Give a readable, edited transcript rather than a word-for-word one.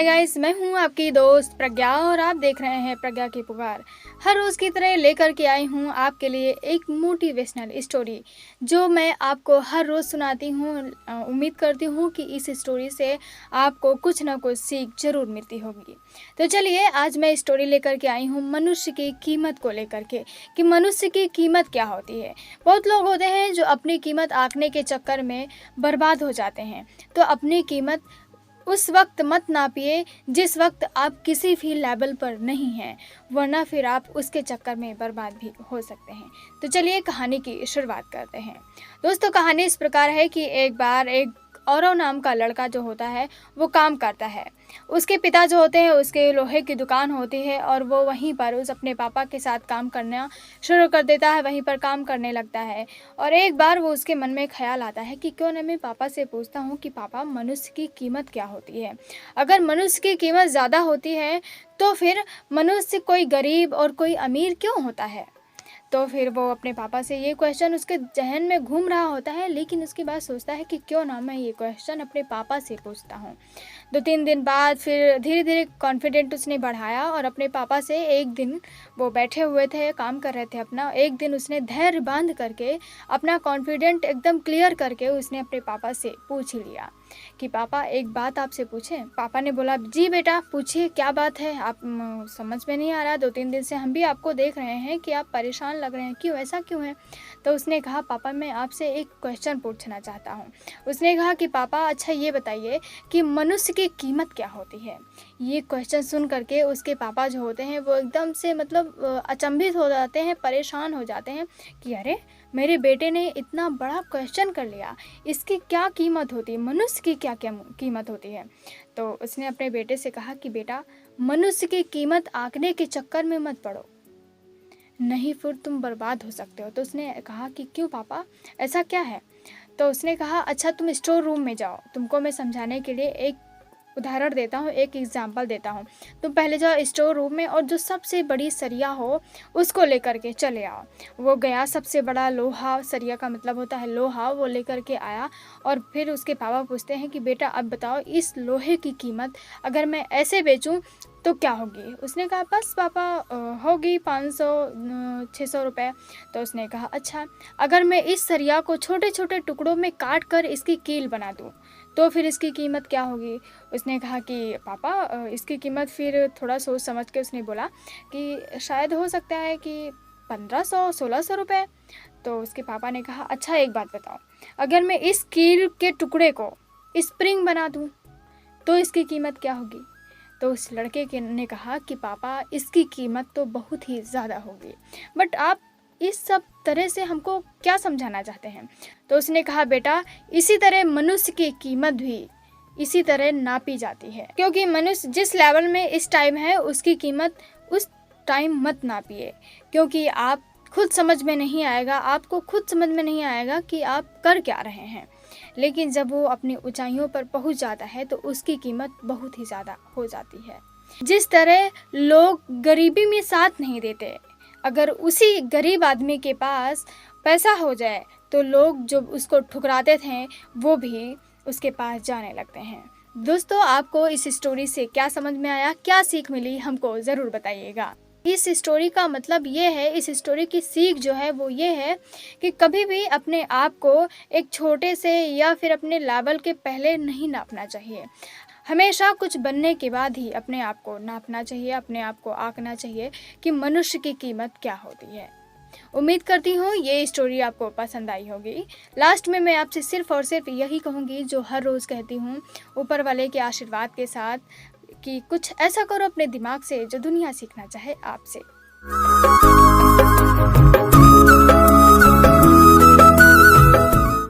Hi guys, मैं हूँ आपकी दोस्त प्रज्ञा और आप देख रहे हैं प्रज्ञा की पुकार। हर रोज़ की तरह लेकर के आई हूँ आपके लिए एक मोटिवेशनल स्टोरी जो मैं आपको हर रोज़ सुनाती हूँ। उम्मीद करती हूँ कि इस स्टोरी से आपको कुछ ना कुछ सीख ज़रूर मिलती होगी। तो चलिए, आज मैं स्टोरी लेकर के आई हूँ मनुष्य की कीमत को लेकर के कि मनुष्य की कीमत क्या होती है। बहुत लोग होते हैं जो अपनी कीमत आंकने के चक्कर में बर्बाद हो जाते हैं। तो अपनी कीमत उस वक्त मत नापिए जिस वक्त आप किसी भी लेवल पर नहीं हैं, वरना फिर आप उसके चक्कर में बर्बाद भी हो सकते हैं। तो चलिए कहानी की शुरुआत करते हैं। दोस्तों, कहानी इस प्रकार है कि एक बार एक औरव नाम का लड़का जो होता है वो काम करता है। उसके पिता जो होते हैं उसके लोहे की दुकान होती है और वो वहीं पर उस अपने पापा के साथ काम करना शुरू कर देता है, वहीं पर काम करने लगता है। और एक बार वो उसके मन में ख्याल आता है कि क्यों न मैं पापा से पूछता हूँ कि पापा, मनुष्य की कीमत क्या होती है। अगर मनुष्य की कीमत ज़्यादा होती है तो फिर मनुष्य कोई गरीब और कोई अमीर क्यों होता है। तो फिर वो अपने पापा से ये क्वेश्चन उसके जहन में घूम रहा होता है, लेकिन उसके बाद सोचता है कि क्यों ना मैं ये क्वेश्चन अपने पापा से पूछता हूँ। 2-3 दिन बाद फिर धीरे धीरे कॉन्फिडेंट उसने बढ़ाया और अपने पापा से एक दिन वो बैठे हुए थे, काम कर रहे थे अपना। एक दिन उसने धैर्य बांध करके अपना कॉन्फिडेंट एकदम क्लियर करके उसने अपने पापा से पूछ लिया कि पापा, एक बात आपसे पूछें। पापा ने बोला, जी बेटा पूछिए, क्या बात है। आप समझ में नहीं आ रहा, 2-3 दिन से हम भी आपको देख रहे हैं कि आप परेशान लग रहे हैं, क्यों, ऐसा क्यों है। तो उसने कहा, पापा मैं आपसे एक क्वेश्चन पूछना चाहता हूँ। उसने कहा कि पापा अच्छा ये बताइए कि मनुष्य की कीमत क्या होती है। ये क्वेश्चन सुन करके उसके पापा जो होते हैं वो एकदम से अचंभित हो जाते हैं, परेशान हो जाते हैं कि अरे मेरे बेटे ने इतना बड़ा क्वेश्चन कर लिया, इसकी क्या कीमत होती है, मनुष्य की क्या क्या कीमत होती है। तो उसने अपने बेटे से कहा कि बेटा, मनुष्य की कीमत आंकने के चक्कर में मत पड़ो, नहीं फिर तुम बर्बाद हो सकते हो। तो उसने कहा कि क्यों पापा, ऐसा क्या है। तो उसने कहा, अच्छा तुम स्टोर रूम में जाओ, तुमको मैं समझाने के लिए एक उदाहरण देता हूँ, एक एग्जाम्पल देता हूँ। तुम पहले जाओ स्टोर रूम में और जो सबसे बड़ी सरिया हो उसको लेकर के चले आओ। वो गया, सबसे बड़ा लोहा, सरिया का मतलब होता है लोहा, वो लेकर के आया। और फिर उसके पापा पूछते हैं कि बेटा अब बताओ, इस लोहे की कीमत अगर मैं ऐसे बेचूं तो क्या होगी। उसने कहा बस पापा होगी 500-600 रुपये। तो उसने कहा अच्छा, अगर मैं इस सरिया को छोटे छोटे टुकड़ों में काट कर इसकी कील बना दूँ तो फिर इसकी कीमत क्या होगी। उसने कहा कि पापा इसकी कीमत, फिर थोड़ा सोच समझ के उसने बोला कि शायद हो सकता है कि 1500-1600 रुपये। तो उसके पापा ने कहा अच्छा एक बात बताओ, अगर मैं इस कील के टुकड़े को स्प्रिंग बना दूँ तो इसकी कीमत क्या होगी। तो उस लड़के के ने कहा कि पापा इसकी कीमत तो बहुत ही ज़्यादा होगी, बट आप इस सब तरह से हमको क्या समझाना चाहते हैं। तो उसने कहा बेटा, इसी तरह मनुष्य की कीमत भी इसी तरह नापी जाती है, क्योंकि मनुष्य जिस लेवल में इस टाइम है उसकी कीमत उस टाइम मत नापिए, क्योंकि आप खुद समझ में नहीं आएगा, आपको खुद समझ में नहीं आएगा कि आप कर क्या रहे हैं। लेकिन जब वो अपनी ऊंचाइयों पर पहुंच जाता है तो उसकी कीमत बहुत ही ज़्यादा हो जाती है। जिस तरह लोग गरीबी में साथ नहीं देते, अगर उसी गरीब आदमी के पास पैसा हो जाए तो लोग जो उसको ठुकराते थे वो भी उसके पास जाने लगते हैं। दोस्तों, आपको इस स्टोरी से क्या समझ में आया, क्या सीख मिली, हमको ज़रूर बताइएगा। इस स्टोरी का मतलब ये है, इस स्टोरी की सीख जो है वो ये है कि कभी भी अपने आप को एक छोटे से या फिर अपने लेवल के पहले नहीं नापना चाहिए। हमेशा कुछ बनने के बाद ही अपने आप को नापना चाहिए, अपने आप को आंकना चाहिए कि मनुष्य की कीमत क्या होती है। उम्मीद करती हूँ ये स्टोरी आपको पसंद आई होगी। लास्ट में मैं आपसे सिर्फ और सिर्फ यही कहूँगी जो हर रोज़ कहती हूँ, ऊपर वाले के आशीर्वाद के साथ, कि कुछ ऐसा करो अपने दिमाग से जो दुनिया सीखना चाहे आपसे।